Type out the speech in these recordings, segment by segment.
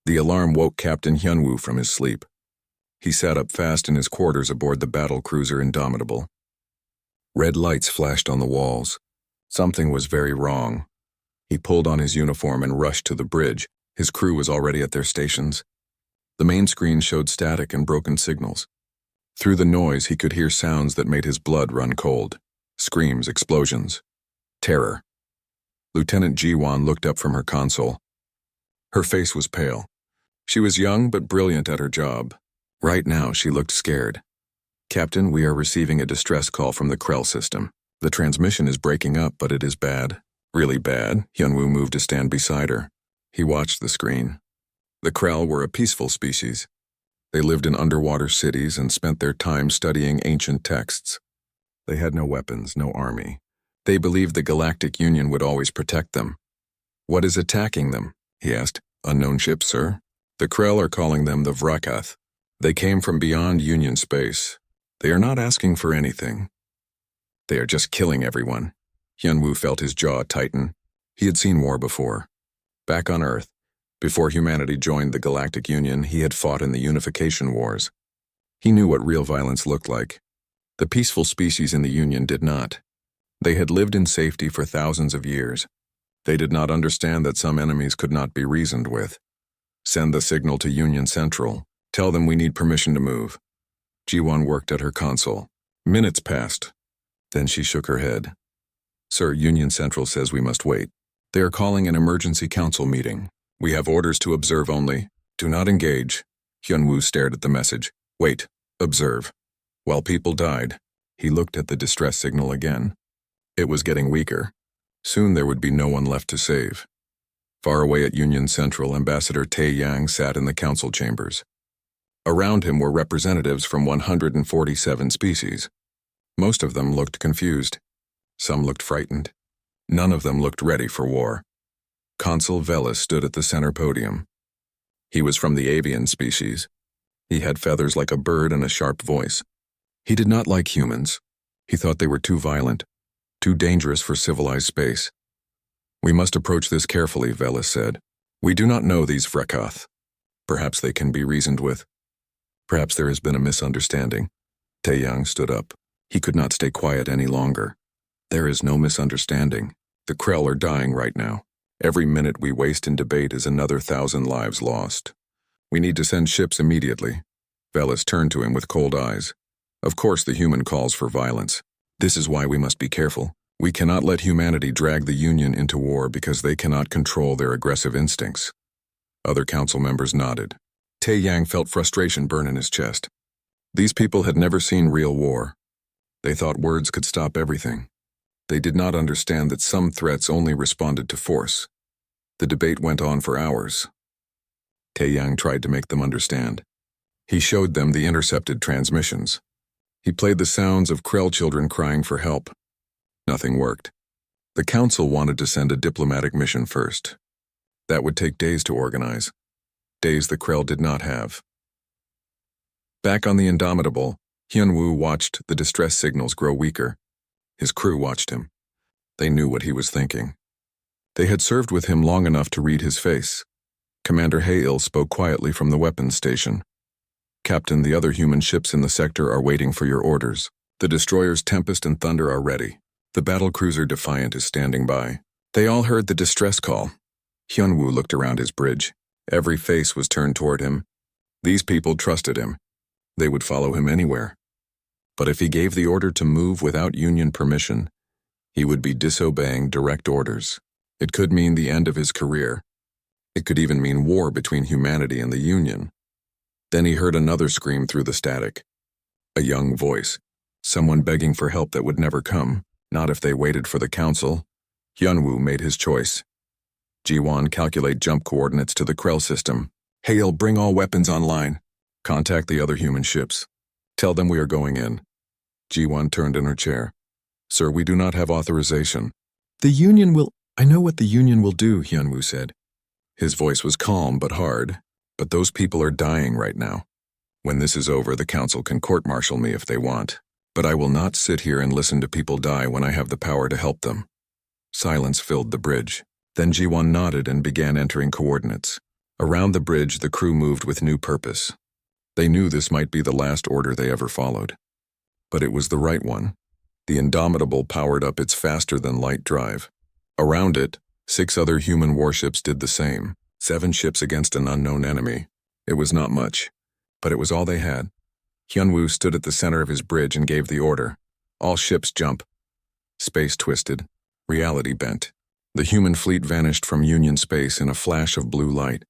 The alarm woke Captain Hyunwoo from his sleep. He sat up fast in his quarters aboard the battle cruiser Indomitable. Red lights flashed on the walls. Something was very wrong. He pulled on his uniform and rushed to the bridge. His crew was already at their stations. The main screen showed static and broken signals. Through the noise, he could hear sounds that made his blood run cold. Screams, explosions. Terror. Lieutenant Ji-won looked up from her console. Her face was pale. She was young but brilliant at her job. Right now, she looked scared. Captain, we are receiving a distress call from the Krell system. The transmission is breaking up, but it is bad. Really bad. Hyunwoo moved to stand beside her. He watched the screen. The Krell were a peaceful species. They lived in underwater cities and spent their time studying ancient texts. They had no weapons, no army. They believed the Galactic Union would always protect them. What is attacking them? He asked. Unknown ships, sir. The Krell are calling them the Vrakath. They came from beyond Union space. They are not asking for anything. They are just killing everyone. Hyunwoo felt his jaw tighten. He had seen war before. Back on Earth, before humanity joined the Galactic Union, he had fought in the Unification Wars. He knew what real violence looked like. The peaceful species in the Union did not. They had lived in safety for thousands of years. They did not understand that some enemies could not be reasoned with. Send the signal to Union Central. Tell them we need permission to move. Ji-won worked at her console. Minutes passed. Then she shook her head. Sir, Union Central says we must wait. They are calling an emergency council meeting. We have orders to observe only. Do not engage. Hyunwoo stared at the message. Wait. Observe. While people died. He looked at the distress signal again. It was getting weaker. Soon there would be no one left to save. Far away at Union Central, Ambassador Tae-yang sat in the council chambers. Around him were representatives from 147 species. Most of them looked confused. Some looked frightened. None of them looked ready for war. Consul Velis stood at the center podium. He was from the avian species. He had feathers like a bird and a sharp voice. He did not like humans. He thought they were too violent, too dangerous for civilized space. We must approach this carefully, Velis said. We do not know these Vrakath. Perhaps they can be reasoned with. Perhaps there has been a misunderstanding. Tae-yang stood up. He could not stay quiet any longer. There is no misunderstanding. The Krell are dying right now. Every minute we waste in debate is another 1,000 lives lost. We need to send ships immediately. Velis turned to him with cold eyes. Of course the human calls for violence. This is why we must be careful. We cannot let humanity drag the Union into war because they cannot control their aggressive instincts. Other council members nodded. Tae-yang felt frustration burn in his chest. These people had never seen real war. They thought words could stop everything. They did not understand that some threats only responded to force. The debate went on for hours. Tae-yang tried to make them understand. He showed them the intercepted transmissions. He played the sounds of Krell children crying for help. Nothing worked. The council wanted to send a diplomatic mission first. That would take days to organize. Days the Krell did not have. Back on the Indomitable, Hyunwoo watched the distress signals grow weaker. His crew watched him. They knew what he was thinking. They had served with him long enough to read his face. Commander Hail spoke quietly from the weapons station. Captain, the other human ships in the sector are waiting for your orders. The destroyers Tempest and Thunder are ready. The battlecruiser Defiant is standing by. They all heard the distress call. Hyunwoo looked around his bridge. Every face was turned toward him. These people trusted him. They would follow him anywhere. But if he gave the order to move without Union permission, he would be disobeying direct orders. It could mean the end of his career. It could even mean war between humanity and the Union. Then he heard another scream through the static. A young voice. Someone begging for help that would never come. Not if they waited for the council. Hyunwoo made his choice. Ji-won, calculate jump coordinates to the Krell system. Hail, bring all weapons online. Contact the other human ships. Tell them we are going in. Ji-won turned in her chair. Sir, we do not have authorization. The Union will... I know what the Union will do, Hyunwoo said. His voice was calm but hard. But those people are dying right now. When this is over, the council can court-martial me if they want. But I will not sit here and listen to people die when I have the power to help them. Silence filled the bridge. Then Ji-won nodded and began entering coordinates. Around the bridge, the crew moved with new purpose. They knew this might be the last order they ever followed. But it was the right one. The Indomitable powered up its faster-than-light drive. Around it, 6 other human warships did the same. 7 ships against an unknown enemy. It was not much, but it was all they had. Hyunwoo stood at the center of his bridge and gave the order. All ships jump. Space twisted. Reality bent. The human fleet vanished from Union space in a flash of blue light.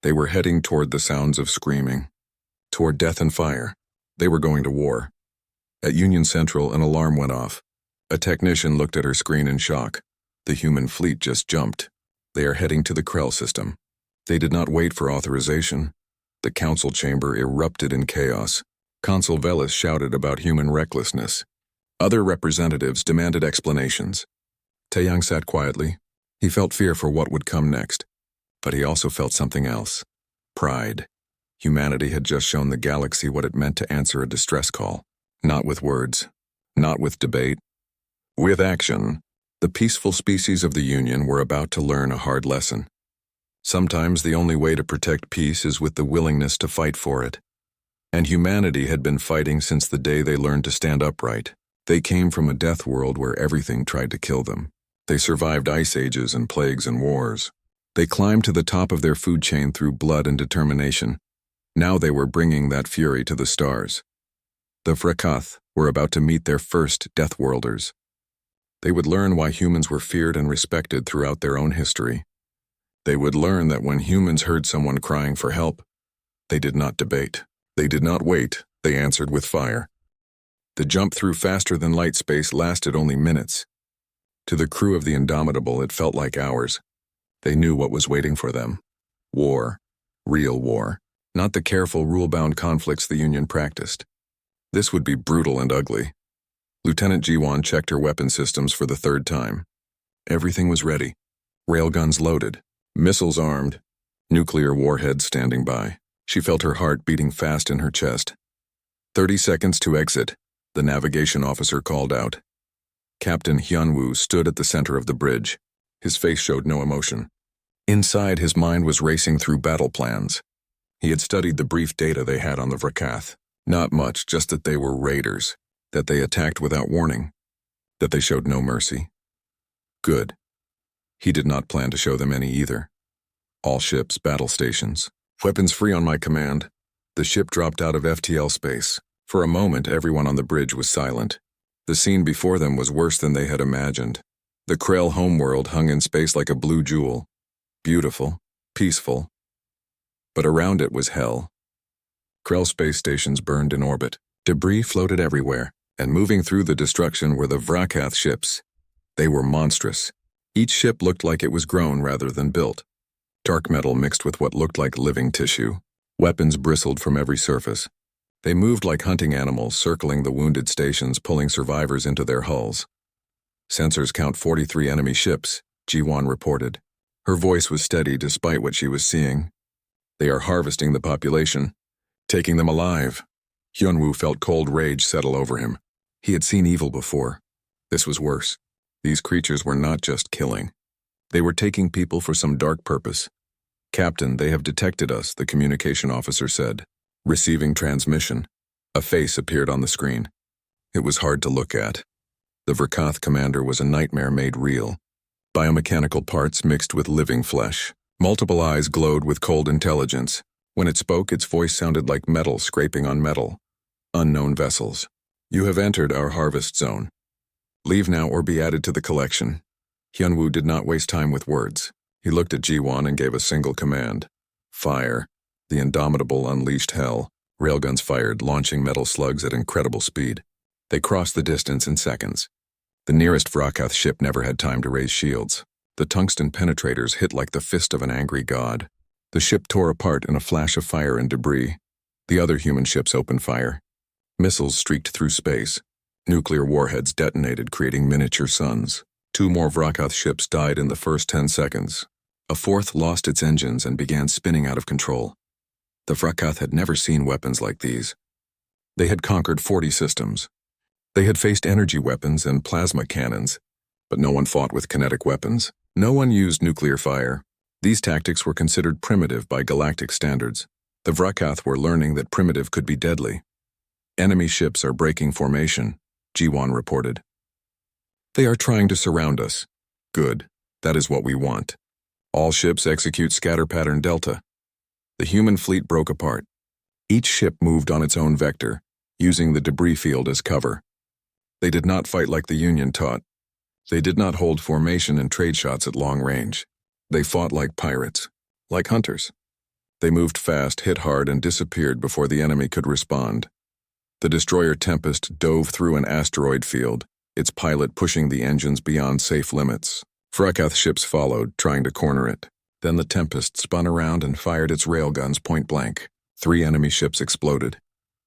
They were heading toward the sounds of screaming. Toward death and fire. They were going to war. At Union Central, an alarm went off. A technician looked at her screen in shock. The human fleet just jumped. They are heading to the Krell system. They did not wait for authorization. The council chamber erupted in chaos. Consul Velis shouted about human recklessness. Other representatives demanded explanations. Taeyang sat quietly. He felt fear for what would come next. But he also felt something else. Pride. Humanity had just shown the galaxy what it meant to answer a distress call. Not with words. Not with debate. With action. The peaceful species of the Union were about to learn a hard lesson. Sometimes the only way to protect peace is with the willingness to fight for it. And humanity had been fighting since the day they learned to stand upright. They came from a death world where everything tried to kill them. They survived ice ages and plagues and wars. They climbed to the top of their food chain through blood and determination. Now they were bringing that fury to the stars. The Vrakath were about to meet their first Deathworlders. They would learn why humans were feared and respected throughout their own history. They would learn that when humans heard someone crying for help, they did not debate. They did not wait. They answered with fire. The jump through faster-than-light space lasted only minutes. To the crew of the Indomitable, it felt like hours. They knew what was waiting for them. War. Real war. Not the careful, rule-bound conflicts the Union practiced. This would be brutal and ugly. Lieutenant Jiwon checked her weapon systems for the 3rd time. Everything was ready. Railguns loaded. Missiles armed. Nuclear warheads standing by. She felt her heart beating fast in her chest. 30 seconds to exit, the navigation officer called out. Captain Hyunwoo stood at the center of the bridge. His face showed no emotion. Inside, his mind was racing through battle plans. He had studied the brief data they had on the Vrakath. Not much, just that they were raiders, that they attacked without warning, that they showed no mercy. Good. He did not plan to show them any either. All ships, battle stations. Weapons free on my command. The ship dropped out of FTL space. For a moment, everyone on the bridge was silent. The scene before them was worse than they had imagined. The Krell homeworld hung in space like a blue jewel. Beautiful, peaceful. But around it was hell. Krell space stations burned in orbit. Debris floated everywhere, and moving through the destruction were the Vrakath ships. They were monstrous. Each ship looked like it was grown rather than built. Dark metal mixed with what looked like living tissue. Weapons bristled from every surface. They moved like hunting animals, circling the wounded stations, pulling survivors into their hulls. Sensors count 43 enemy ships, Jiwon reported. Her voice was steady despite what she was seeing. They are harvesting the population, taking them alive. Hyunwoo felt cold rage settle over him. He had seen evil before. This was worse. These creatures were not just killing. They were taking people for some dark purpose. Captain, they have detected us, the communication officer said. Receiving transmission. A face appeared on the screen. It was hard to look at. The Vrakath commander was a nightmare made real. Biomechanical parts mixed with living flesh. Multiple eyes glowed with cold intelligence. When it spoke, its voice sounded like metal scraping on metal. Unknown vessels. You have entered our harvest zone. Leave now or be added to the collection. Hyunwoo did not waste time with words. He looked at Jiwon and gave a single command. Fire. The Indomitable unleashed hell. Railguns fired, launching metal slugs at incredible speed. They crossed the distance in seconds. The nearest Vrakath ship never had time to raise shields. The tungsten penetrators hit like the fist of an angry god. The ship tore apart in a flash of fire and debris. The other human ships opened fire. Missiles streaked through space. Nuclear warheads detonated, creating miniature suns. 2 more Vrakath ships died in the first 10 seconds. A 4th lost its engines and began spinning out of control. The Vrakath had never seen weapons like these. They had conquered 40 systems. They had faced energy weapons and plasma cannons, but no one fought with kinetic weapons. No one used nuclear fire. These tactics were considered primitive by galactic standards. The Vrakath were learning that primitive could be deadly. Enemy ships are breaking formation, Jiwan reported. They are trying to surround us. Good. That is what we want. All ships execute scatter pattern Delta. The human fleet broke apart. Each ship moved on its own vector, using the debris field as cover. They did not fight like the Union taught. They did not hold formation and trade shots at long range. They fought like pirates, like hunters. They moved fast, hit hard, and disappeared before the enemy could respond. The destroyer Tempest dove through an asteroid field, its pilot pushing the engines beyond safe limits. Vrakath ships followed, trying to corner it. Then the Tempest spun around and fired its railguns point blank. 3 enemy ships exploded.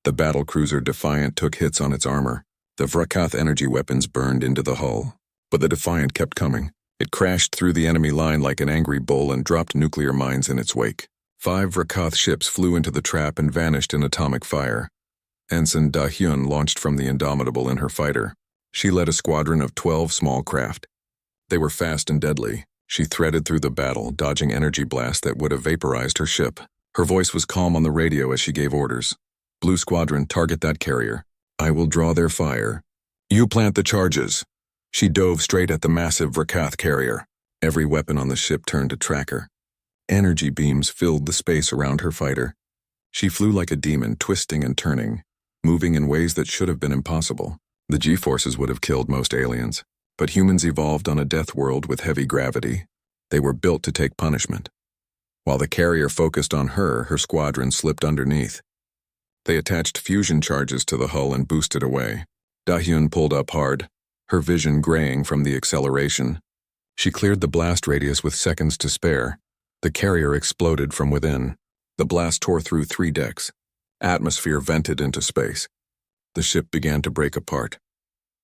The battlecruiser Defiant took hits on its armor. The Vrakath energy weapons burned into the hull. But the Defiant kept coming. It crashed through the enemy line like an angry bull and dropped nuclear mines in its wake. 5 Vrakath ships flew into the trap and vanished in atomic fire. Ensign Da Hyun launched from the Indomitable in her fighter. She led a squadron of 12 small craft. They were fast and deadly. She threaded through the battle, dodging energy blasts that would have vaporized her ship. Her voice was calm on the radio as she gave orders. Blue Squadron, target that carrier. I will draw their fire. You plant the charges. She dove straight at the massive Vrakath carrier. Every weapon on the ship turned to track her. Energy beams filled the space around her fighter. She flew like a demon, twisting and turning, moving in ways that should have been impossible. The G-forces would have killed most aliens, but humans evolved on a death world with heavy gravity. They were built to take punishment. While the carrier focused on her, her squadron slipped underneath. They attached fusion charges to the hull and boosted away. Da-hyun pulled up hard, her vision graying from the acceleration. She cleared the blast radius with seconds to spare. The carrier exploded from within. The blast tore through 3 decks. Atmosphere vented into space. The ship began to break apart.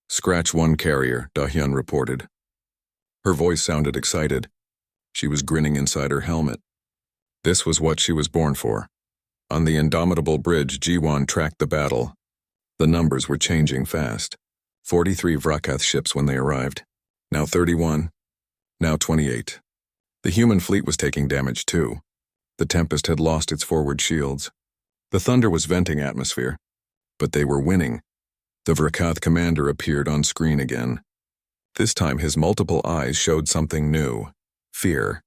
Scratch 1 carrier, Da-hyun reported. Her voice sounded excited. She was grinning inside her helmet. This was what she was born for. On the Indomitable bridge, Jiwan tracked the battle. The numbers were changing fast. 43 Vrakath ships when they arrived. Now 31. Now 28. The human fleet was taking damage too. The Tempest had lost its forward shields. The Thunder was venting atmosphere. But they were winning. The Vrakath commander appeared on screen again. This time his multiple eyes showed something new. Fear.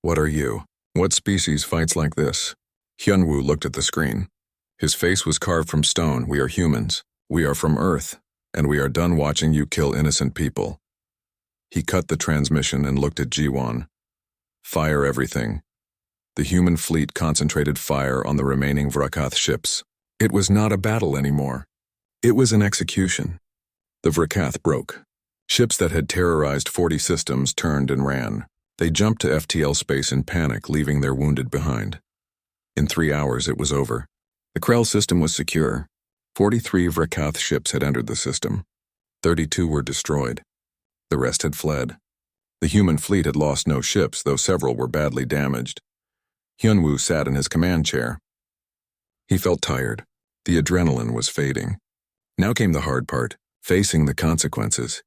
What are you? What species fights like this? Hyunwoo looked at the screen. His face was carved from stone. We are humans. We are from Earth. And we are done watching you kill innocent people. He cut the transmission and looked at Jiwan. Fire everything. The human fleet concentrated fire on the remaining Vrakath ships. It was not a battle anymore. It was an execution. The Vrakath broke. Ships that had terrorized 40 systems turned and ran. They jumped to FTL space in panic, leaving their wounded behind. In 3 hours, it was over. The Krell system was secure. 43 Vrakath ships had entered the system. 32 were destroyed. The rest had fled. The human fleet had lost no ships, though several were badly damaged. Hyunwoo sat in his command chair. He felt tired. The adrenaline was fading. Now came the hard part, facing the consequences.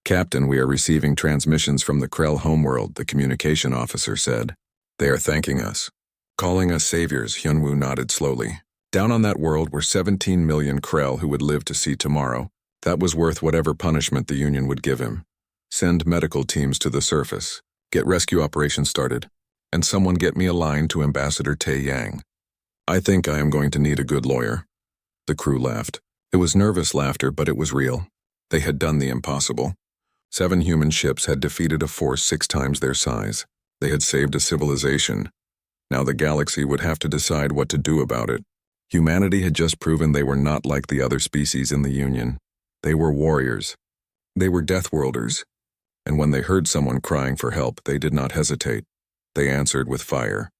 Captain, we are receiving transmissions from the Krell homeworld, the communication officer said. They are thanking us. Calling us saviors, Hyunwoo nodded slowly. Down on that world were 17 million Krell who would live to see tomorrow. That was worth whatever punishment the Union would give him. Send medical teams to the surface. Get rescue operations started. And someone get me a line to Ambassador Tae Yang. I think I am going to need a good lawyer. The crew laughed. It was nervous laughter, but it was real. They had done the impossible. 7 human ships had defeated a force 6 times their size. They had saved a civilization. Now the galaxy would have to decide what to do about it. Humanity had just proven they were not like the other species in the Union. They were warriors. They were Deathworlders. And when they heard someone crying for help, they did not hesitate. They answered with fire.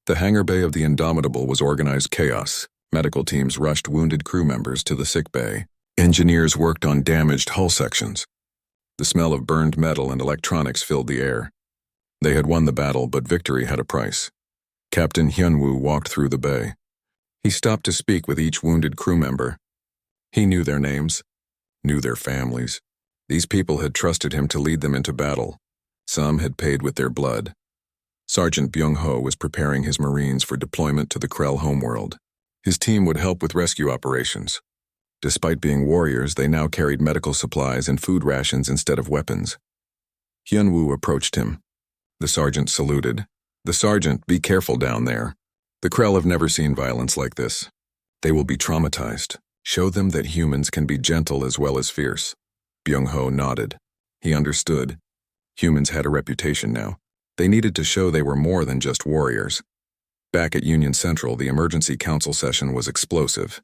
The hangar bay of the Indomitable was organized chaos. Medical teams rushed wounded crew members to the sick bay. Engineers worked on damaged hull sections. The smell of burned metal and electronics filled the air. They had won the battle, but victory had a price. Captain Hyunwoo walked through the bay. He stopped to speak with each wounded crew member. He knew their names, knew their families. These people had trusted him to lead them into battle. Some had paid with their blood. Sergeant Byung-ho was preparing his Marines for deployment to the Krell homeworld. His team would help with rescue operations. Despite being warriors, they now carried medical supplies and food rations instead of weapons. Hyun-woo approached him. The sergeant saluted. "The sergeant, be careful down there. The Krell have never seen violence like this. They will be traumatized. Show them that humans can be gentle as well as fierce." Byung-ho nodded. He understood. Humans had a reputation now. They needed to show they were more than just warriors. Back at Union Central, the emergency council session was explosive.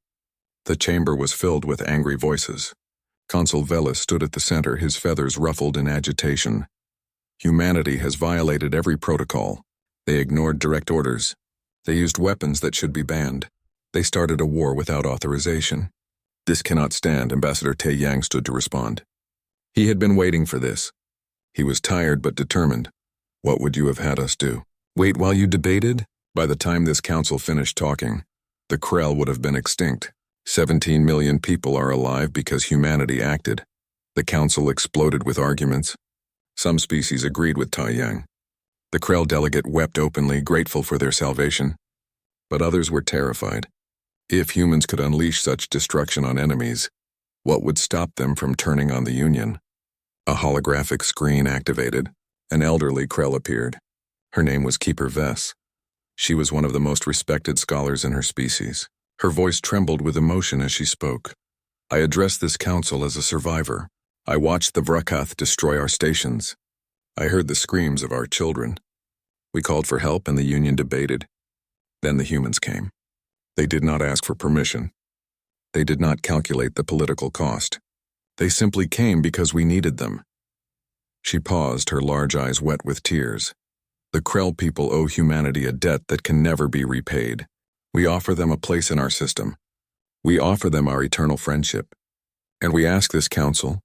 The chamber was filled with angry voices. Consul Vela stood at the center, his feathers ruffled in agitation. Humanity has violated every protocol. They ignored direct orders. They used weapons that should be banned. They started a war without authorization. This cannot stand, Ambassador Tae Yang stood to respond. He had been waiting for this. He was tired but determined. What would you have had us do? Wait while you debated? By the time this council finished talking, the Krell would have been extinct. 17 million people are alive because humanity acted. The council exploded with arguments. Some species agreed with Tae Yang. The Krell delegate wept openly, grateful for their salvation. But others were terrified. If humans could unleash such destruction on enemies, what would stop them from turning on the Union? A holographic screen activated. An elderly Krell appeared. Her name was Keeper Vess. She was one of the most respected scholars in her species. Her voice trembled with emotion as she spoke. "I address this council as a survivor. I watched the Vrakath destroy our stations. I heard the screams of our children. We called for help and the Union debated. Then the humans came. They did not ask for permission. They did not calculate the political cost. They simply came because we needed them." She paused, her large eyes wet with tears. "The Krell people owe humanity a debt that can never be repaid. We offer them a place in our system. We offer them our eternal friendship. And we ask this council,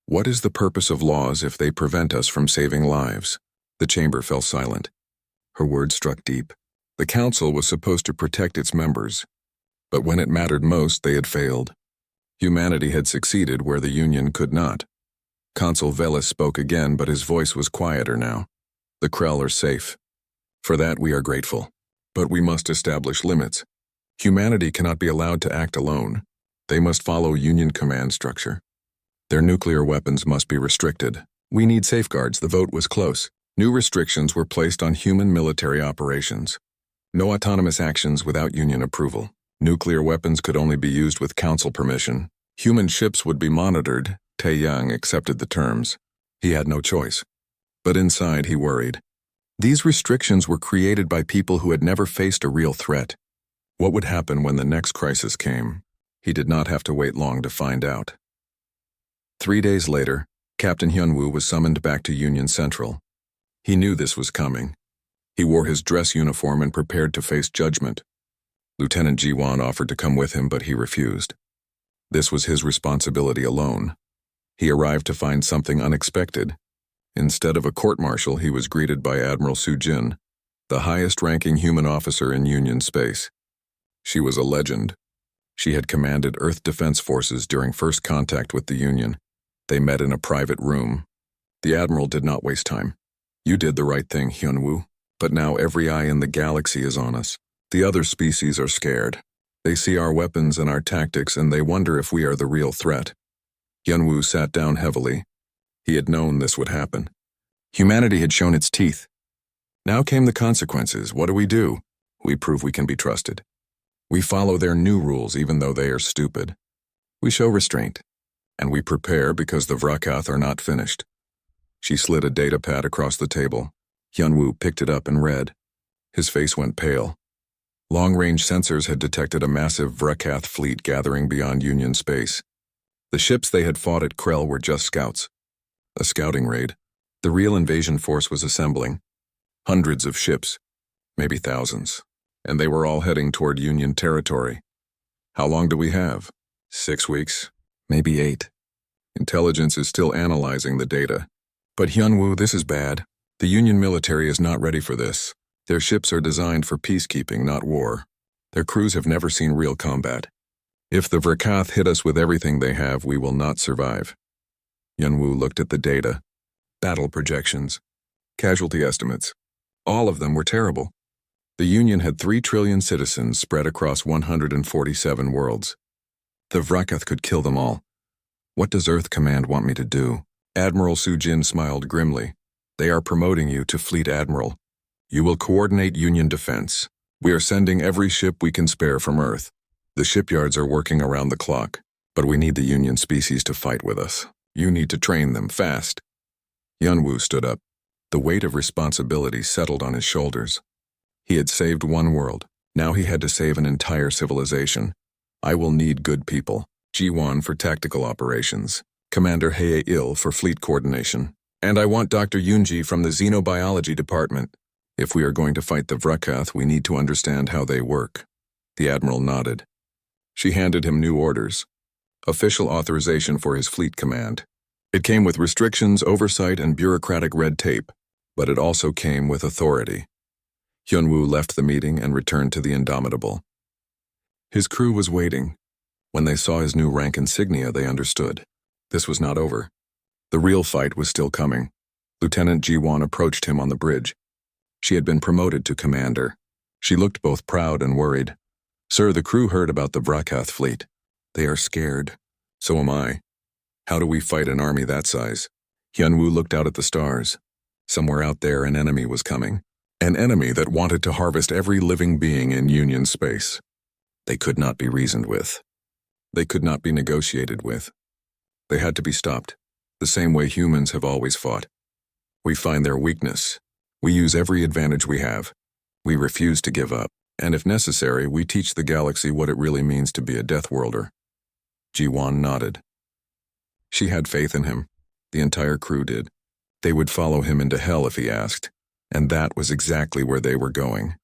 what is the purpose of laws if they prevent us from saving lives?" The chamber fell silent. Her words struck deep. The council was supposed to protect its members, but when it mattered most, they had failed. Humanity had succeeded where the Union could not. Consul Velas spoke again, but his voice was quieter now. "The Krell are safe. For that we are grateful. But we must establish limits. Humanity cannot be allowed to act alone. They must follow Union command structure. Their nuclear weapons must be restricted. We need safeguards." The vote was close. New restrictions were placed on human military operations. No autonomous actions without Union approval. Nuclear weapons could only be used with council permission. Human ships would be monitored. Tae Yang accepted the terms. He had no choice. But inside he worried. These restrictions were created by people who had never faced a real threat. What would happen when the next crisis came? He did not have to wait long to find out. 3 days later, Captain Hyun-woo was summoned back to Union Central. He knew this was coming. He wore his dress uniform and prepared to face judgment. Lieutenant Ji-won offered to come with him, but he refused. This was his responsibility alone. He arrived to find something unexpected. Instead of a court-martial, he was greeted by Admiral Soo-jin, the highest-ranking human officer in Union space. She was a legend. She had commanded Earth Defense Forces during first contact with the Union. They met in a private room. The Admiral did not waste time. "You did the right thing, Hyun-woo. But now every eye in the galaxy is on us. The other species are scared. They see our weapons and our tactics, and they wonder if we are the real threat." Hyun-woo sat down heavily. He had known this would happen. Humanity had shown its teeth. Now came the consequences. What do? We prove we can be trusted. We follow their new rules even though they are stupid. We show restraint. And we prepare because the Vrakath are not finished. She slid a data pad across the table. Hyun-woo picked it up and read. His face went pale. Long-range sensors had detected a massive Vrakath fleet gathering beyond Union space. The ships they had fought at Krell were just scouts. A scouting raid. The real invasion force was assembling. Hundreds of ships, maybe thousands, and they were all heading toward Union territory. How long do we have? 6 weeks, maybe 8. Intelligence is still analyzing the data. But Hyun-woo, this is bad. The Union military is not ready for this. Their ships are designed for peacekeeping, not war. Their crews have never seen real combat. If the Vrakath hit us with everything they have, we will not survive. Hyun-woo looked at the data. Battle projections. Casualty estimates. All of them were terrible. The Union had 3 trillion citizens spread across 147 worlds. The Vrakath could kill them all. What does Earth Command want me to do? Admiral Sujin smiled grimly. They are promoting you to Fleet Admiral. You will coordinate Union defense. We are sending every ship we can spare from Earth. The shipyards are working around the clock, but we need the Union species to fight with us. You need to train them fast. Yunwu stood up. The weight of responsibility settled on his shoulders. He had saved one world. Now he had to save an entire civilization. I will need good people. Ji-Wan for tactical operations. Commander Hae-Il for fleet coordination. And I want Dr. Yunji from the Xenobiology Department. If we are going to fight the Vrakath, we need to understand how they work. The Admiral nodded. She handed him new orders. Official authorization for his fleet command. It came with restrictions, oversight, and bureaucratic red tape, but it also came with authority. Hyunwoo left the meeting and returned to the Indomitable. His crew was waiting. When they saw his new rank insignia, they understood. This was not over. The real fight was still coming. Lieutenant Ji-Wan approached him on the bridge. She had been promoted to commander. She looked both proud and worried. Sir, the crew heard about the Vrakath fleet. They are scared. So am I. How do we fight an army that size? Hyunwoo looked out at the stars. Somewhere out there an enemy was coming. An enemy that wanted to harvest every living being in Union space. They could not be reasoned with. They could not be negotiated with. They had to be stopped, the same way humans have always fought. We find their weakness. We use every advantage we have. We refuse to give up, and if necessary, we teach the galaxy what it really means to be a Deathworlder. Ji-Wan nodded. She had faith in him. The entire crew did. They would follow him into hell if he asked, and that was exactly where they were going.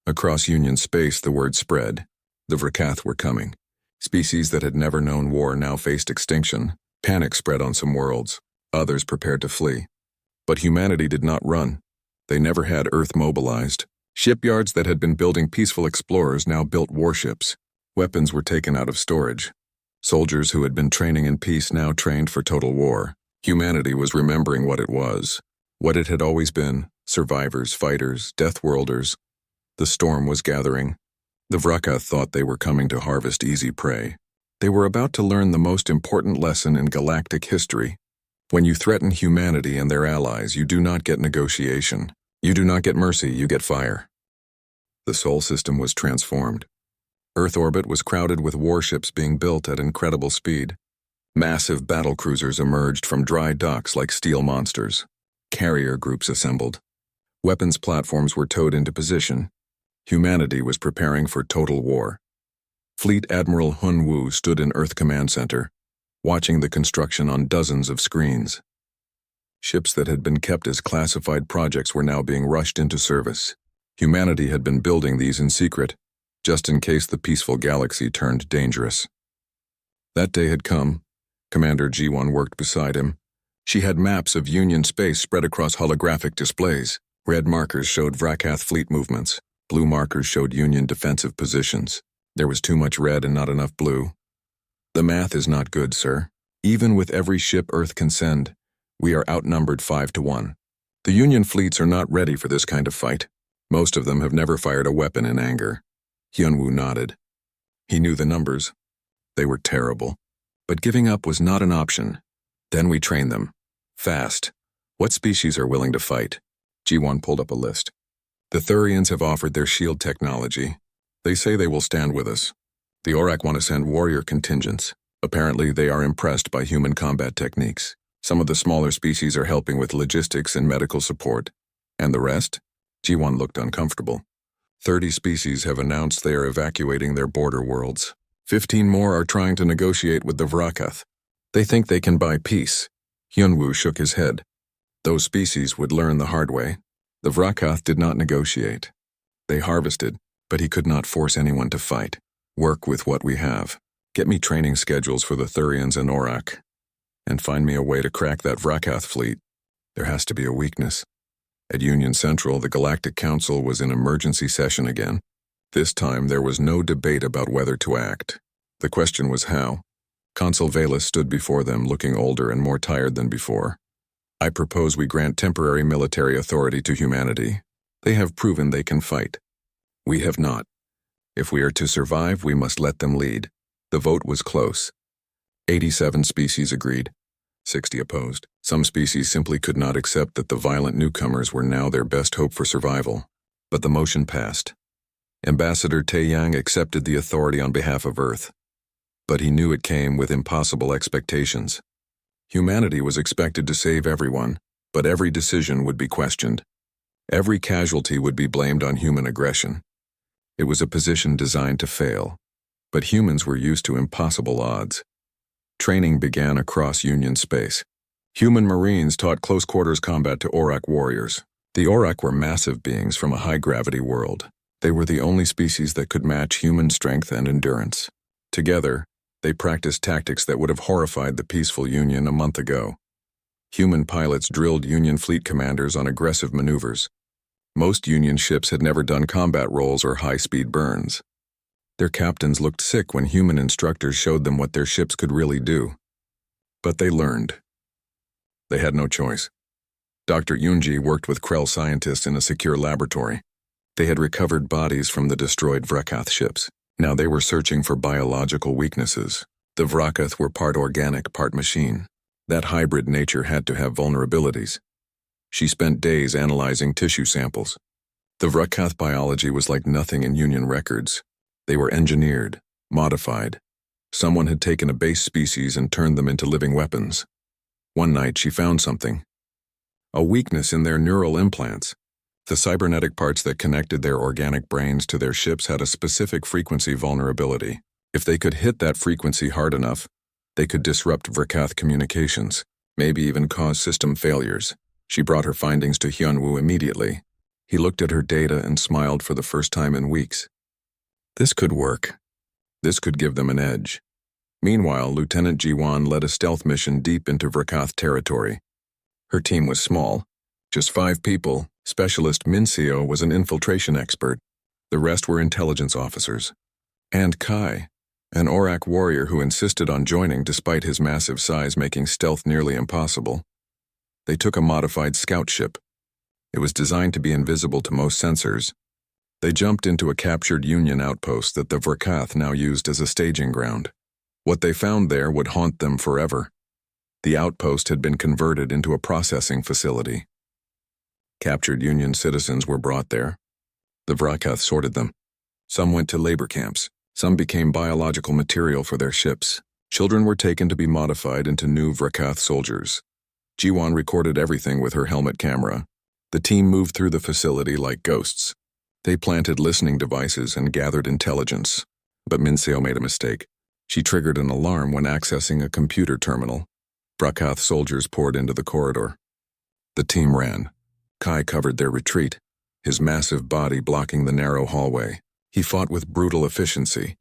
Across Union space, the word spread. The Vrakath were coming. Species that had never known war now faced extinction. Panic spread on some worlds. Others prepared to flee. But humanity did not run. They never had Earth mobilized. Shipyards that had been building peaceful explorers now built warships. Weapons were taken out of storage. Soldiers who had been training in peace now trained for total war. Humanity was remembering what it was. What it had always been. Survivors, fighters, Deathworlders. The storm was gathering. The Vrakath thought they were coming to harvest easy prey. They were about to learn the most important lesson in galactic history. When you threaten humanity and their allies, you do not get negotiation. You do not get mercy, you get fire. The Sol system was transformed. Earth orbit was crowded with warships being built at incredible speed. Massive battlecruisers emerged from dry docks like steel monsters. Carrier groups assembled. Weapons platforms were towed into position. Humanity was preparing for total war. Fleet Admiral Hyunwoo stood in Earth Command Center, watching the construction on dozens of screens. Ships that had been kept as classified projects were now being rushed into service. Humanity had been building these in secret, just in case the peaceful galaxy turned dangerous. That day had come. Commander Ji-Wan worked beside him. She had maps of Union space spread across holographic displays. Red markers showed Vrakath fleet movements. Blue markers showed Union defensive positions. There was too much red and not enough blue. The math is not good, sir. Even with every ship Earth can send, we are outnumbered 5-1. The Union fleets are not ready for this kind of fight. Most of them have never fired a weapon in anger. Hyunwoo nodded. He knew the numbers. They were terrible. But giving up was not an option. Then we train them. Fast. What species are willing to fight? Ji-Wan pulled up a list. The Thurians have offered their shield technology. They say they will stand with us. The Aurak want to send warrior contingents. Apparently, they are impressed by human combat techniques. Some of the smaller species are helping with logistics and medical support. And the rest? Ji-Wan looked uncomfortable. 30 species have announced they are evacuating their border worlds. 15 more are trying to negotiate with the Vrakath. They think they can buy peace. Hyunwoo shook his head. Those species would learn the hard way. The Vrakath did not negotiate. They harvested, but he could not force anyone to fight. Work with what we have. Get me training schedules for the Thurians and Aurak. And find me a way to crack that Vrakath fleet. There has to be a weakness. At Union Central, the Galactic Council was in emergency session again. This time, there was no debate about whether to act. The question was how. Consul Vela stood before them, looking older and more tired than before. I propose we grant temporary military authority to humanity. They have proven they can fight. We have not. If we are to survive, we must let them lead. The vote was close. 87 species agreed. 60 opposed. Some species simply could not accept that the violent newcomers were now their best hope for survival. But the motion passed. Ambassador Taeyang accepted the authority on behalf of Earth. But he knew it came with impossible expectations. Humanity was expected to save everyone, but every decision would be questioned. Every casualty would be blamed on human aggression. It was a position designed to fail, but humans were used to impossible odds. Training began across Union space. Human Marines taught close-quarters combat to Aurak warriors. The Aurak were massive beings from a high-gravity world. They were the only species that could match human strength and endurance. Together, they practiced tactics that would have horrified the peaceful Union a month ago. Human pilots drilled Union fleet commanders on aggressive maneuvers. Most Union ships had never done combat rolls or high-speed burns. Their captains looked sick when human instructors showed them what their ships could really do. But they learned. They had no choice. Dr. Yunji worked with Krell scientists in a secure laboratory. They had recovered bodies from the destroyed Vrakath ships. Now they were searching for biological weaknesses. The Vrakath were part organic, part machine. That hybrid nature had to have vulnerabilities. She spent days analyzing tissue samples. The Vrakath biology was like nothing in Union records. They were engineered, modified. Someone had taken a base species and turned them into living weapons. One night she found something. A weakness in their neural implants. The cybernetic parts that connected their organic brains to their ships had a specific frequency vulnerability. If they could hit that frequency hard enough, they could disrupt Vrakath communications, maybe even cause system failures. She brought her findings to Hyunwoo immediately. He looked at her data and smiled for the first time in weeks. This could work. This could give them an edge. Meanwhile, Lieutenant Jiwon led a stealth mission deep into Vrakath territory. Her team was small, just 5 people. Specialist Minseo was an infiltration expert. The rest were intelligence officers. And Kai, an Aurak warrior who insisted on joining despite his massive size making stealth nearly impossible. They took a modified scout ship. It was designed to be invisible to most sensors. They jumped into a captured Union outpost that the Vrakath now used as a staging ground. What they found there would haunt them forever. The outpost had been converted into a processing facility. Captured Union citizens were brought there. The Vrakath sorted them. Some went to labor camps. Some became biological material for their ships. Children were taken to be modified into new Vrakath soldiers. Jiwon recorded everything with her helmet camera. The team moved through the facility like ghosts. They planted listening devices and gathered intelligence. But Minseo made a mistake. She triggered an alarm when accessing a computer terminal. Vrakath soldiers poured into the corridor. The team ran. Kai covered their retreat, his massive body blocking the narrow hallway. He fought with brutal efficiency,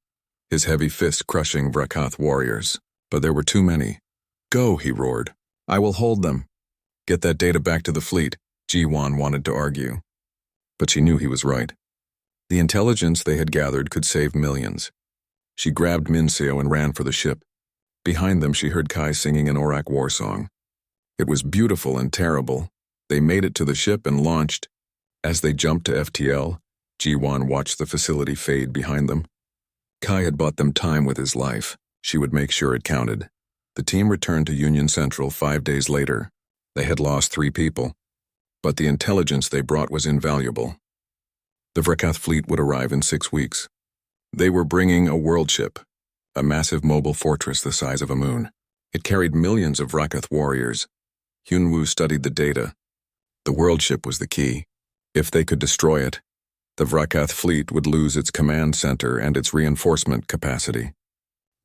his heavy fist crushing Vrakath warriors. But there were too many. "Go," he roared. "I will hold them." "Get that data back to the fleet," Jiwon wanted to argue. But she knew he was right. The intelligence they had gathered could save millions. She grabbed Minseo and ran for the ship. Behind them she heard Kai singing an Aurak war song. It was beautiful and terrible. They made it to the ship and launched. As they jumped to FTL, Jiwon watched the facility fade behind them. Kai had bought them time with his life. She would make sure it counted. The team returned to Union Central 5 days later. They had lost 3 people. But the intelligence they brought was invaluable. The Vrakath fleet would arrive in 6 weeks. They were bringing a world ship, a massive mobile fortress the size of a moon. It carried millions of Vrakath warriors. Hyunwoo studied the data. The world ship was the key. If they could destroy it, the Vrakath fleet would lose its command center and its reinforcement capacity.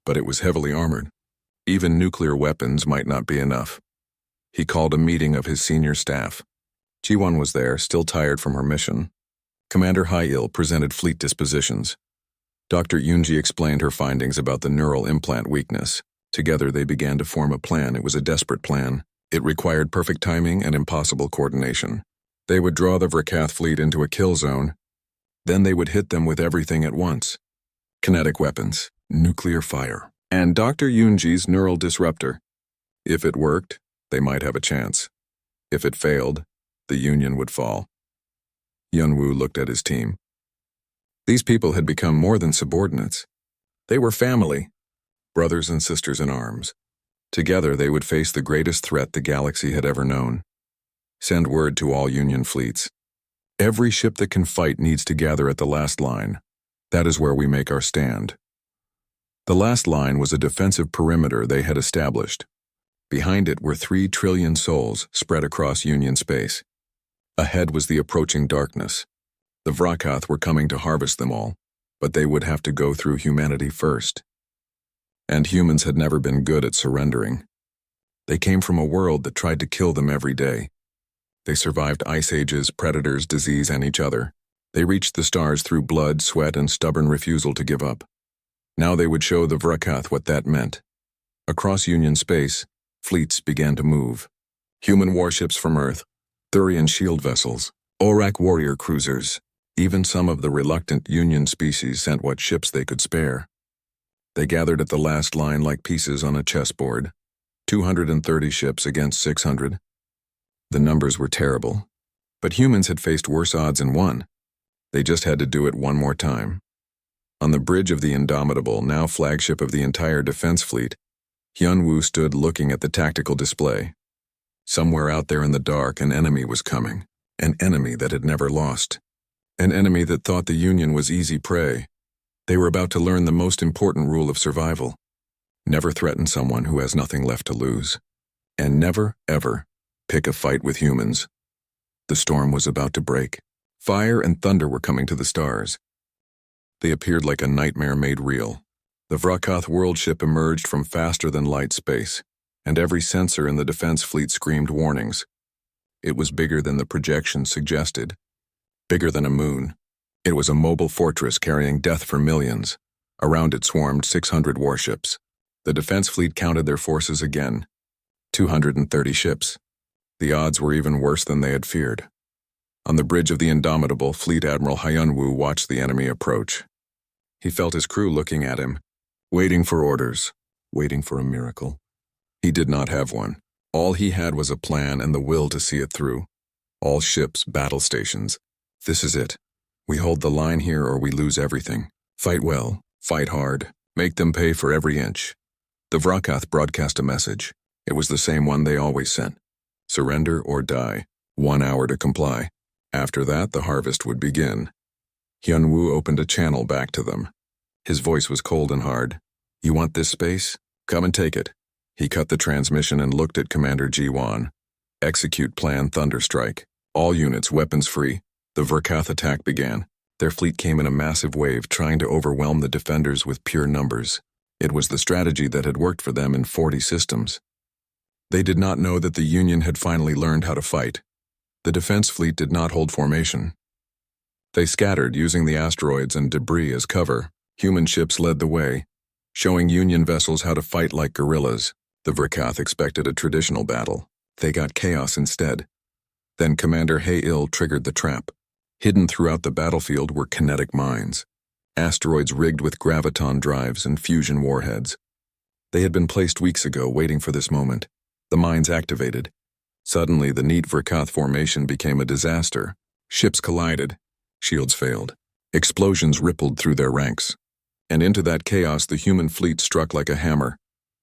But it was heavily armored. Even nuclear weapons might not be enough. He called a meeting of his senior staff. Jiwon was there, still tired from her mission. Commander Hyil presented fleet dispositions. Dr. Yunji explained her findings about the neural implant weakness. Together they began to form a plan. It was a desperate plan. It required perfect timing and impossible coordination. They would draw the Vrakath fleet into a kill zone. Then they would hit them with everything at once. Kinetic weapons, nuclear fire, and Dr. Yunji's neural disruptor. If it worked, they might have a chance. If it failed, the Union would fall. Yunwu looked at his team. These people had become more than subordinates. They were family, brothers and sisters in arms. Together they would face the greatest threat the galaxy had ever known. Send word to all Union fleets. Every ship that can fight needs to gather at the last line. That is where we make our stand. The last line was a defensive perimeter they had established. Behind it were 3 trillion souls spread across Union space. Ahead was the approaching darkness. The Vrakath were coming to harvest them all, but they would have to go through humanity first. And humans had never been good at surrendering. They came from a world that tried to kill them every day. They survived ice ages, predators, disease, and each other. They reached the stars through blood, sweat, and stubborn refusal to give up. Now they would show the Vrakath what that meant. Across Union space, fleets began to move. Human warships from Earth, Thurian shield vessels, Orak warrior cruisers. Even some of the reluctant Union species sent what ships they could spare. They gathered at the last line like pieces on a chessboard. 230 ships against 600. The numbers were terrible, but humans had faced worse odds and won. They just had to do it one more time. On the bridge of the Indomitable, now flagship of the entire defense fleet, Hyunwoo stood looking at the tactical display. Somewhere out there in the dark, an enemy was coming. An enemy that had never lost. An enemy that thought the Union was easy prey. They were about to learn the most important rule of survival. Never threaten someone who has nothing left to lose. And never, ever, pick a fight with humans. The storm was about to break. Fire and thunder were coming to the stars. They appeared like a nightmare made real. The Vrakath world ship emerged from faster-than-light space, and every sensor in the defense fleet screamed warnings. It was bigger than the projections suggested. Bigger than a moon. It was a mobile fortress carrying death for millions. Around it swarmed 600 warships. The defense fleet counted their forces again. 230 ships. The odds were even worse than they had feared. On the bridge of the Indomitable, Fleet Admiral Hyunwoo watched the enemy approach. He felt his crew looking at him, waiting for orders, waiting for a miracle. He did not have one. All he had was a plan and the will to see it through. All ships, battle stations. This is it. We hold the line here or we lose everything. Fight well, fight hard, make them pay for every inch. The Vrakath broadcast a message. It was the same one they always sent. Surrender or die. 1 hour to comply. After that, the harvest would begin. Hyunwoo opened a channel back to them. His voice was cold and hard. You want this space? Come and take it. He cut the transmission and looked at Commander Ji-won. Execute Plan Thunderstrike. All units weapons free. The Vrakath attack began. Their fleet came in a massive wave, trying to overwhelm the defenders with pure numbers. It was the strategy that had worked for them in 40 systems. They did not know that the Union had finally learned how to fight. The defense fleet did not hold formation. They scattered, using the asteroids and debris as cover. Human ships led the way, showing Union vessels how to fight like guerrillas. The Vrakath expected a traditional battle. They got chaos instead. Then Commander Hae-il triggered the trap. Hidden throughout the battlefield were kinetic mines, asteroids rigged with graviton drives and fusion warheads. They had been placed weeks ago, waiting for this moment. The mines activated. Suddenly, the neat Vrakath formation became a disaster. Ships collided. Shields failed. Explosions rippled through their ranks. And into that chaos, the human fleet struck like a hammer.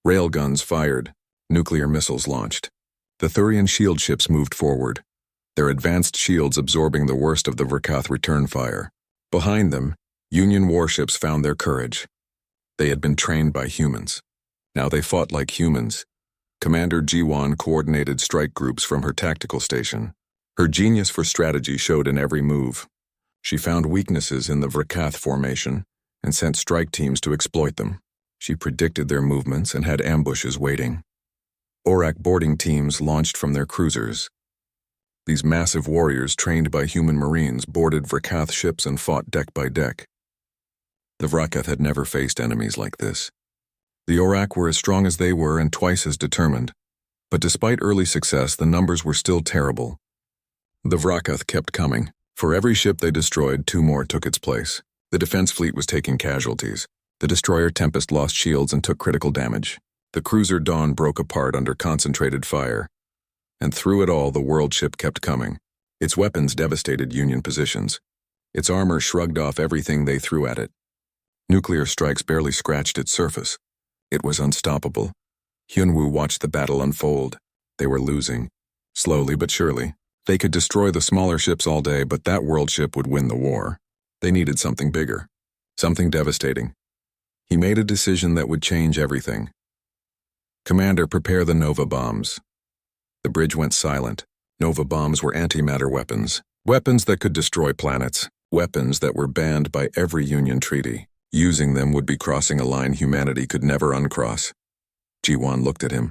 Railguns fired. Nuclear missiles launched. The Thurian shield ships moved forward, their advanced shields absorbing the worst of the Vrakath return fire. Behind them, Union warships found their courage. They had been trained by humans. Now they fought like humans. Commander Ji-won coordinated strike groups from her tactical station. Her genius for strategy showed in every move. She found weaknesses in the Vrakath formation and sent strike teams to exploit them. She predicted their movements and had ambushes waiting. Orak boarding teams launched from their cruisers. These massive warriors, trained by human marines, boarded Vrakath ships and fought deck by deck. The Vrakath had never faced enemies like this. The Orak were as strong as they were and twice as determined. But despite early success, the numbers were still terrible. The Vrakath kept coming. For every ship they destroyed, 2 more took its place. The defense fleet was taking casualties. The destroyer Tempest lost shields and took critical damage. The cruiser Dawn broke apart under concentrated fire. And through it all, the world ship kept coming. Its weapons devastated Union positions. Its armor shrugged off everything they threw at it. Nuclear strikes barely scratched its surface. It was unstoppable. Hyunwoo watched the battle unfold. They were losing. Slowly but surely. They could destroy the smaller ships all day, but that world ship would win the war. They needed something bigger. Something devastating. He made a decision that would change everything. Commander, prepare the Nova bombs. The bridge went silent. Nova bombs were antimatter weapons. Weapons that could destroy planets. Weapons that were banned by every Union treaty. Using them would be crossing a line humanity could never uncross. Ji-won looked at him.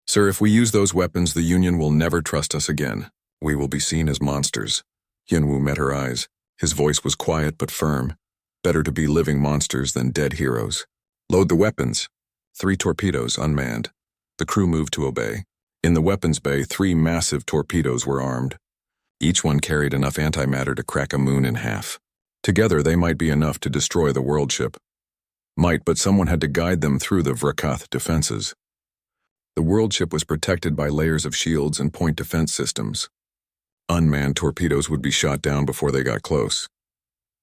Sir, if we use those weapons, the Union will never trust us again. We will be seen as monsters. Hyunwoo met her eyes. His voice was quiet but firm. Better to be living monsters than dead heroes. Load the weapons. 3 torpedoes unmanned. The crew moved to obey. In the weapons bay, 3 massive torpedoes were armed. Each one carried enough antimatter to crack a moon in half. Together, they might be enough to destroy the world ship. Might, but someone had to guide them through the Vrakath defenses. The world ship was protected by layers of shields and point defense systems. Unmanned torpedoes would be shot down before they got close.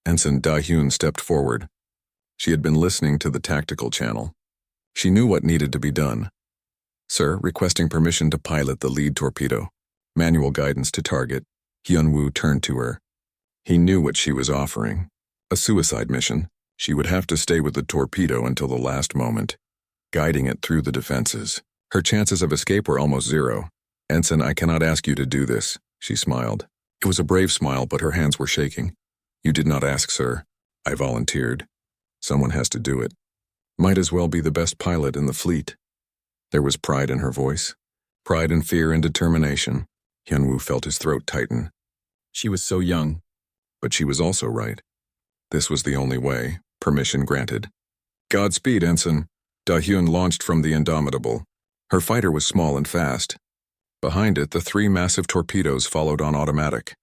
Ensign Da-hyun stepped forward. She had been listening to the tactical channel. She knew what needed to be done. Sir, requesting permission to pilot the lead torpedo. Manual guidance to target. Hyunwoo turned to her. He knew what she was offering. A suicide mission. She would have to stay with the torpedo until the last moment, guiding it through the defenses. Her chances of escape were almost 0. Ensign, I cannot ask you to do this, she smiled. It was a brave smile, but her hands were shaking. You did not ask, sir. I volunteered. Someone has to do it. Might as well be the best pilot in the fleet. There was pride in her voice. Pride and fear and determination. Hyunwoo felt his throat tighten. She was so young, but she was also right. This was the only way. Permission granted. Godspeed, Ensign. Da-hyun launched from the Indomitable. Her fighter was small and fast. Behind it, the 3 massive torpedoes followed on automatic.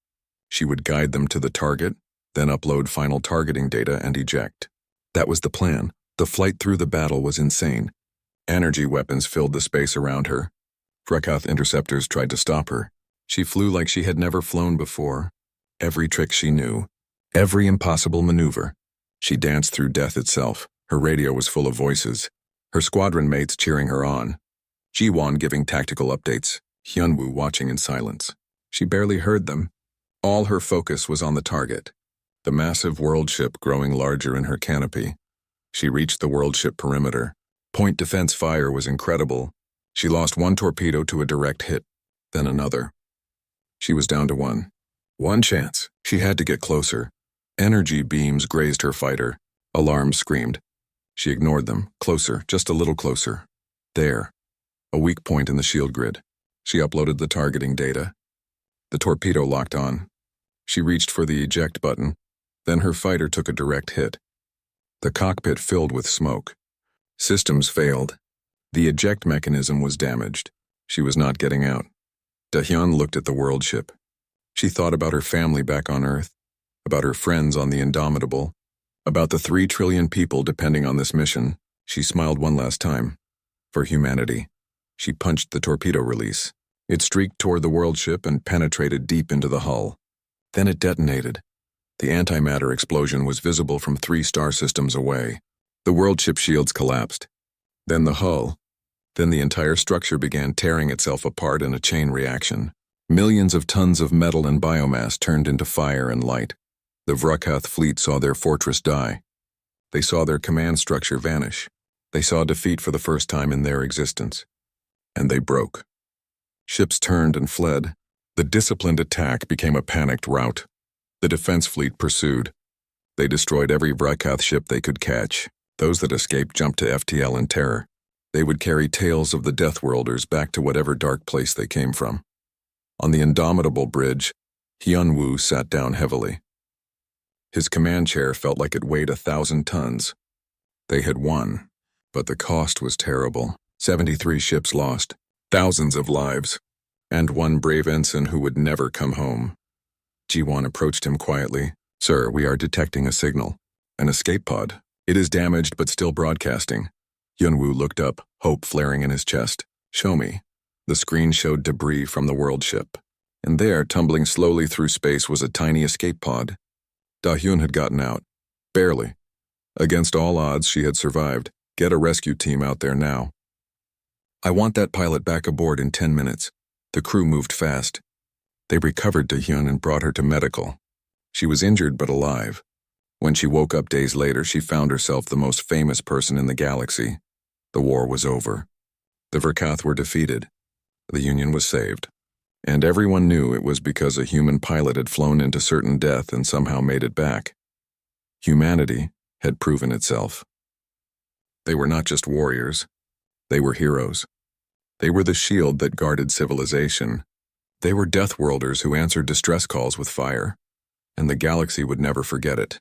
She would guide them to the target, then upload final targeting data and eject. That was the plan. The flight through the battle was insane. Energy weapons filled the space around her. Vrakath interceptors tried to stop her. She flew like she had never flown before. Every trick she knew. Every impossible maneuver. She danced through death itself. Her radio was full of voices. Her squadron mates cheering her on. Ji-won giving tactical updates. Hyunwoo watching in silence. She barely heard them. All her focus was on the target. The massive world ship growing larger in her canopy. She reached the world ship perimeter. Point defense fire was incredible. She lost 1 torpedo to a direct hit, then another. She was down to 1. 1 chance. She had to get closer. Energy beams grazed her fighter. Alarms screamed. She ignored them. Closer, just a little closer. There. A weak point in the shield grid. She uploaded the targeting data. The torpedo locked on. She reached for the eject button. Then her fighter took a direct hit. The cockpit filled with smoke. Systems failed. The eject mechanism was damaged. She was not getting out. Da-hyun looked at the world ship. She thought about her family back on Earth, about her friends on the Indomitable, about the 3 trillion people depending on this mission. She smiled one last time. For humanity. She punched the torpedo release. It streaked toward the world ship and penetrated deep into the hull. Then it detonated. The antimatter explosion was visible from 3 star systems away. The world ship shields collapsed. Then the hull. Then the entire structure began tearing itself apart in a chain reaction. Millions of tons of metal and biomass turned into fire and light. The Vrakath fleet saw their fortress die. They saw their command structure vanish. They saw defeat for the first time in their existence. And they broke. Ships turned and fled. The disciplined attack became a panicked rout. The defense fleet pursued. They destroyed every Vrakath ship they could catch. Those that escaped jumped to FTL in terror. They would carry tales of the Deathworlders back to whatever dark place they came from. On the Indomitable bridge, Hyunwoo sat down heavily. His command chair felt like it weighed 1,000 tons. They had won, but the cost was terrible. 73 ships lost, thousands of lives, and 1 brave ensign who would never come home. Ji-won approached him quietly. Sir, we are detecting a signal. An escape pod. It is damaged but still broadcasting. Hyunwoo looked up, hope flaring in his chest. Show me. The screen showed debris from the world ship. And there, tumbling slowly through space, was a tiny escape pod. Da-hyun had gotten out. Barely. Against all odds, she had survived. Get a rescue team out there now. I want that pilot back aboard in 10 minutes. The crew moved fast. They recovered Da-hyun and brought her to medical. She was injured but alive. When she woke up days later, she found herself the most famous person in the galaxy. The war was over. The Verkath were defeated. The Union was saved. And everyone knew it was because a human pilot had flown into certain death and somehow made it back. Humanity had proven itself. They were not just warriors. They were heroes. They were the shield that guarded civilization. They were Deathworlders who answered distress calls with fire. And the galaxy would never forget it.